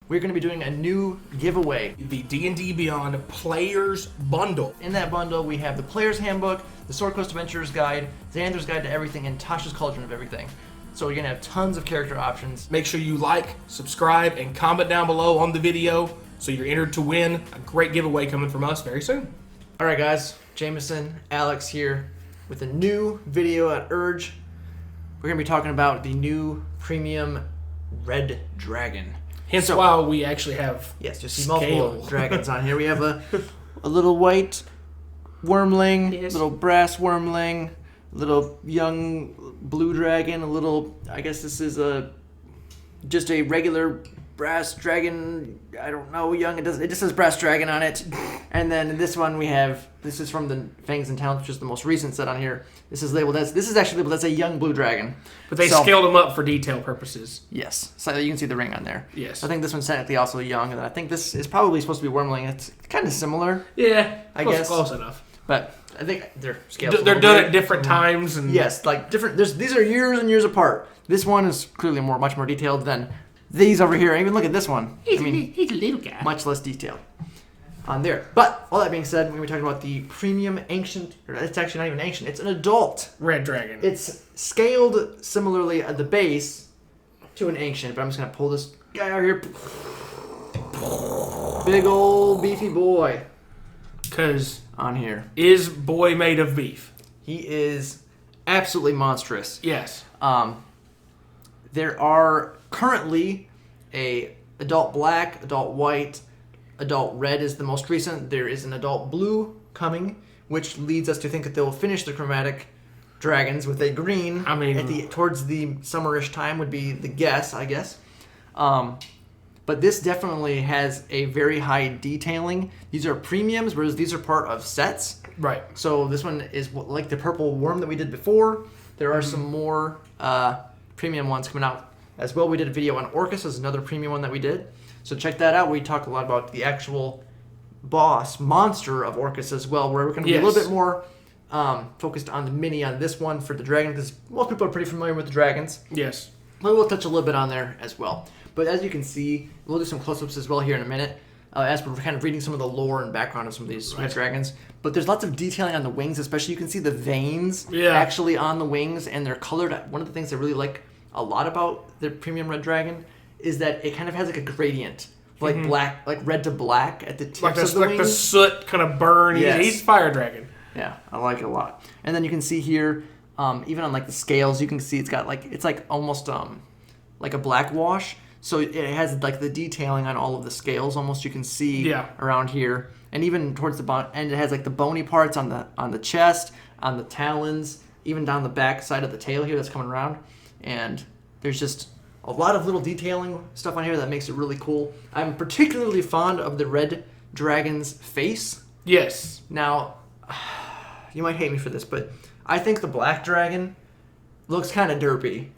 we're going to be doing a new giveaway. The D&D Beyond Players Bundle. In that bundle, we have the Player's Handbook, the Sword Coast Adventurer's Guide, Xander's Guide to Everything, and Tasha's Cauldron of Everything. So you're going to have tons of character options. Make sure you like, subscribe, and comment down below on the video so you're entered to win a great giveaway coming from us very soon. All right, guys. Jameson, Alex here with a new video at Urge. We're going to be talking about the new premium Red Dragon. Hence why we actually have just multiple dragons on here. We have a little white wormling, little brass wormling, little young blue dragon, a little, I guess this is just a regular brass dragon, I don't know, young, it just says brass dragon on it. And then this one we have, this is from the Fangs and Talons, which is the most recent set on here. This is actually labeled as a young blue dragon. But they scaled them up for detail purposes. Yes, so you can see the ring on there. Yes. I think this one's technically also young, and I think this is probably supposed to be wormling. It's kind of similar. Yeah, I guess. Close enough. But I think they're scaled. They're done at different times. And yes, like different. These are years and years apart. This one is clearly much more detailed than these over here. Even look at this one. He's a little guy. Much less detailed on there. But all that being said, we're going to be talking about the premium ancient. Or it's actually not even ancient. It's an adult Red Dragon. It's scaled similarly at the base to an ancient. But I'm just going to pull this guy out here. Big old beefy boy. Because on here. Is boy made of beef? He is absolutely monstrous. Yes. There are currently a adult black, adult white, adult red is the most recent. There is an adult blue coming, which leads us to think that they will finish the chromatic dragons with a green. I mean, towards the summerish time would be the guess, I guess. But this definitely has a very high detailing. These are premiums, whereas these are part of sets. Right. So this one is like the purple worm that we did before. There are some more premium ones coming out as well. We did a video on Orcus as another premium one that we did. So check that out. We talked a lot about the actual monster of Orcus as well, where we're going to be a little bit more focused on the mini on this one for the dragon, because most people are pretty familiar with the dragons. Yes. But we'll touch a little bit on there as well. But as you can see, we'll do some close-ups as well here in a minute, as we're kind of reading some of the lore and background of some of these red dragons. But there's lots of detailing on the wings, especially you can see the veins actually on the wings, and they're colored. One of the things I really like a lot about the premium red dragon is that it kind of has like a gradient, like black, like red to black at the tips of the wings. Like the soot kind of burn. Yes. He's fire dragon. Yeah, I like it a lot. And then you can see here, even on like the scales, you can see it's got it's like almost like a black wash. So it has like the detailing on all of the scales almost you can see around here. And even towards the end, it has like the bony parts on the chest, on the talons, even down the back side of the tail here that's coming around. And there's just a lot of little detailing stuff on here that makes it really cool. I'm particularly fond of the red dragon's face. Yes. Now, you might hate me for this, but I think the black dragon looks kind of derpy.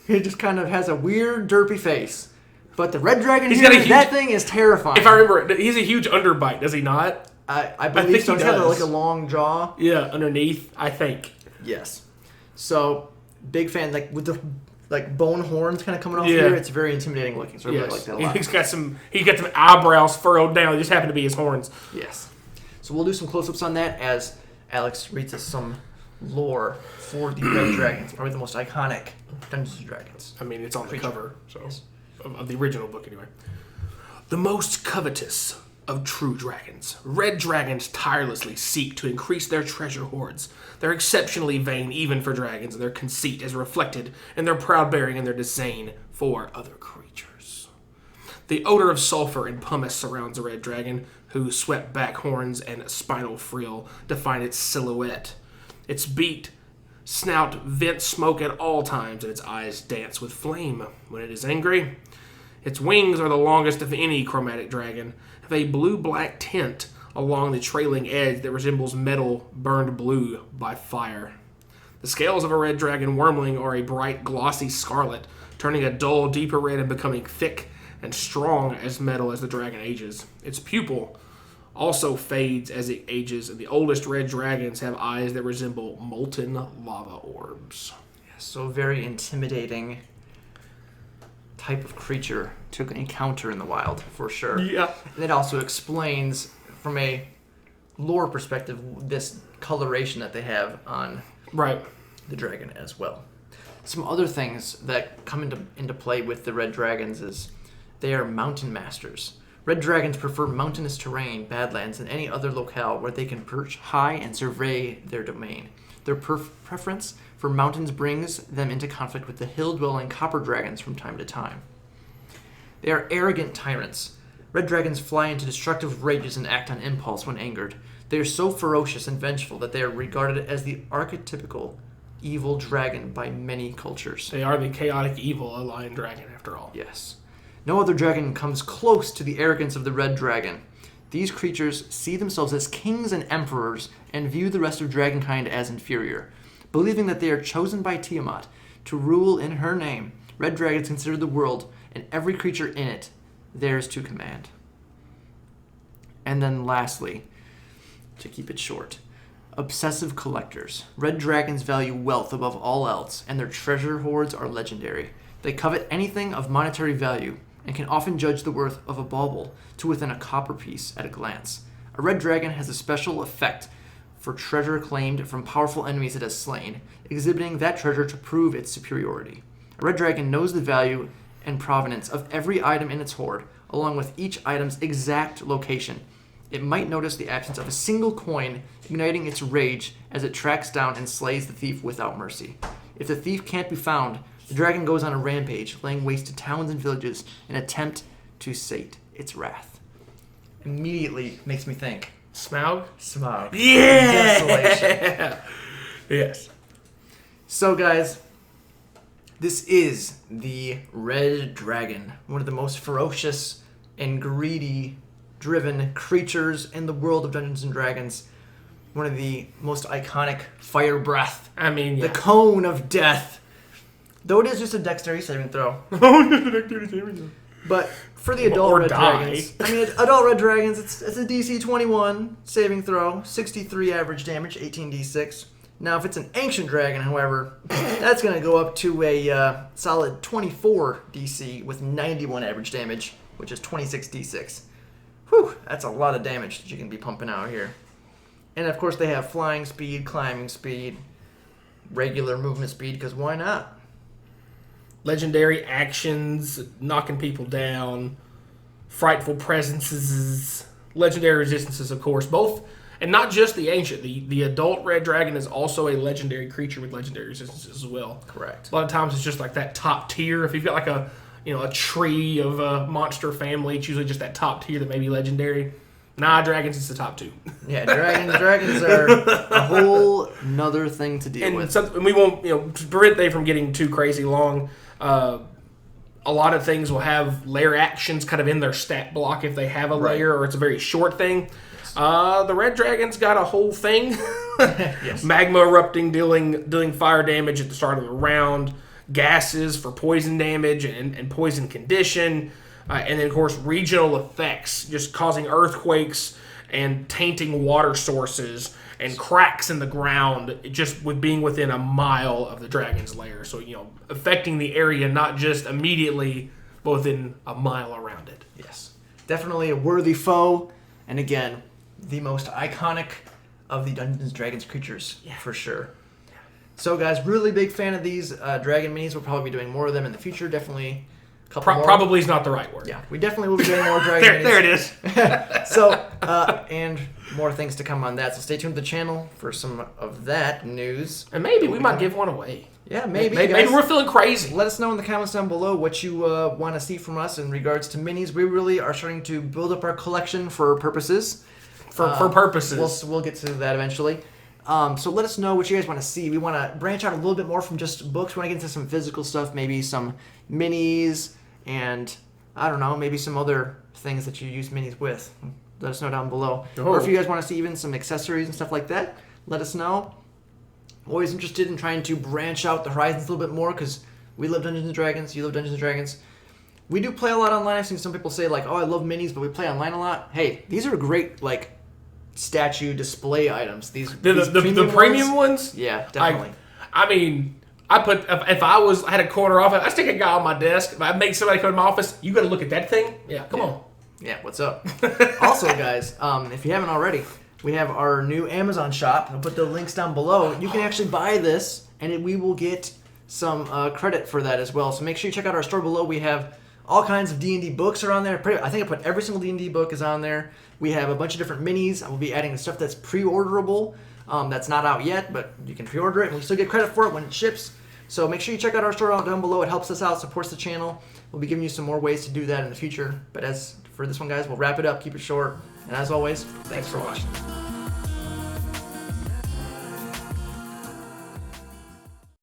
He just kind of has a weird, derpy face. But the red dragon that thing is terrifying. If I remember, he's a huge underbite, does he not? I believe so. He's got like a long jaw. Yeah, underneath, I think. Yes. So, big fan, like with the bone horns kind of coming off here. It's very intimidating looking. So I really like that a lot. He's got some eyebrows furrowed down. They just happen to be his horns. Yes. So we'll do some close-ups on that as Alex reads us some lore for the red dragons. Probably the most iconic Dungeons & Dragons. I mean, it's on the cover, so of the original book anyway. The most covetous of true dragons. Red dragons tirelessly seek to increase their treasure hoards. They're exceptionally vain even for dragons, and their conceit is reflected in their proud bearing and their disdain for other creatures. The odor of sulfur and pumice surrounds a red dragon, whose swept back horns and spinal frill define its silhouette. Its beaked snout vents smoke at all times, and its eyes dance with flame when it is angry. Its wings are the longest of any chromatic dragon, have a blue-black tint along the trailing edge that resembles metal burned blue by fire. The scales of a red dragon wormling are a bright, glossy scarlet, turning a dull, deeper red and becoming thick and strong as metal as the dragon ages. Its pupil also fades as it ages, and the oldest red dragons have eyes that resemble molten lava orbs. So very intimidating type of creature to encounter in the wild, for sure. Yeah. And it also explains, from a lore perspective, this coloration that they have on the dragon as well. Some other things that come into play with the red dragons is they are mountain masters. Red dragons prefer mountainous terrain, badlands, and any other locale where they can perch high and survey their domain. Their preference for mountains brings them into conflict with the hill-dwelling copper dragons from time to time. They are arrogant tyrants. Red dragons fly into destructive rages and act on impulse when angered. They are so ferocious and vengeful that they are regarded as the archetypical evil dragon by many cultures. They are the chaotic evil, a lion dragon, after all. Yes. No other dragon comes close to the arrogance of the red dragon. These creatures see themselves as kings and emperors and view the rest of dragonkind as inferior. Believing that they are chosen by Tiamat to rule in her name, red dragons consider the world and every creature in it theirs to command. And then lastly, to keep it short, Obsessive Collectors. Red dragons value wealth above all else, and their treasure hoards are legendary. They covet anything of monetary value, and can often judge the worth of a bauble to within a copper piece at a glance. A red dragon has a special effect for treasure claimed from powerful enemies it has slain, exhibiting that treasure to prove its superiority. A red dragon knows the value and provenance of every item in its hoard, along with each item's exact location. It might notice the absence of a single coin, igniting its rage as it tracks down and slays the thief without mercy. If the thief can't be found, the dragon goes on a rampage, laying waste to towns and villages in an attempt to sate its wrath. Immediately makes me think. Smaug? Smaug. Yeah! Desolation. Yes. So, guys, this is the Red Dragon, one of the most ferocious and greedy-driven creatures in the world of Dungeons & Dragons. One of the most iconic fire breath. I mean, yeah. The cone of death. Though it is just a dexterity saving throw. But for the adult red dragons, adult red dragons, it's a DC 21 saving throw, 63 average damage, 18d6. Now, if it's an ancient dragon, however, that's going to go up to a solid 24 DC with 91 average damage, which is 26d6. Whew, that's a lot of damage that you can be pumping out here. And of course, they have flying speed, climbing speed, regular movement speed, because why not? Legendary actions, knocking people down, frightful presences, legendary resistances, of course, both, and not just the ancient. The adult red dragon is also a legendary creature with legendary resistances as well. Correct. A lot of times it's just like that top tier. If you've got like a tree of a monster family, it's usually just that top tier that may be legendary. Nah, dragons is the top two. Yeah, dragons are a whole nother thing to deal with. And we won't, to prevent they from getting too crazy long, a lot of things will have layer actions kind of in their stat block if they have a layer, or it's a very short thing. Yes. The red dragon's got a whole thing. Yes. Magma erupting, dealing fire damage at the start of the round, gases for poison damage and poison condition. And then, of course, regional effects, just causing earthquakes and tainting water sources and cracks in the ground, just with being within a mile of the dragon's lair. So, affecting the area not just immediately, but within a mile around it. Yes. Definitely a worthy foe. And again, the most iconic of the Dungeons & Dragons creatures, for sure. Yeah. So, guys, really big fan of these dragon minis. We'll probably be doing more of them in the future. Definitely. Probably is not the right word. Yeah, we definitely will be doing more dragon minis. There it is. So, and more things to come on that. So stay tuned to the channel for some of that news. And maybe we might give one away. Yeah, maybe. Maybe we're feeling crazy. Let us know in the comments down below what you want to see from us in regards to minis. We really are starting to build up our collection for purposes. For purposes. We'll get to that eventually. So let us know what you guys want to see. We want to branch out a little bit more from just books. We want to get into some physical stuff, maybe some minis, and I don't know, maybe some other things that you use minis with. Let us know down below. Oh. Or if you guys want to see even some accessories and stuff like that, let us know. Always interested in trying to branch out the horizons a little bit more, because we love Dungeons & Dragons, you love Dungeons & Dragons. We do play a lot online. I've seen some people say, like, oh, I love minis, but we play online a lot. Hey, these are great, like, statue display items. The premium ones? Yeah, definitely. I if I had a corner office, I stick a guy on my desk. If I make somebody come to my office, you got to look at that thing. Yeah, come on. Yeah, what's up? Also, guys, if you haven't already, we have our new Amazon shop. I'll put the links down below. You can actually buy this, and we will get some credit for that as well. So make sure you check out our store below. We have all kinds of D&D books are on there. I think I put every single D&D book is on there. We have a bunch of different minis. I will be adding the stuff that's pre-orderable. That's not out yet, but you can pre-order it, and we still get credit for it when it ships. So make sure you check out our store out down below. It helps us out, supports the channel. We'll be giving you some more ways to do that in the future. But as for this one, guys, we'll wrap it up, keep it short. And as always, thanks for watching.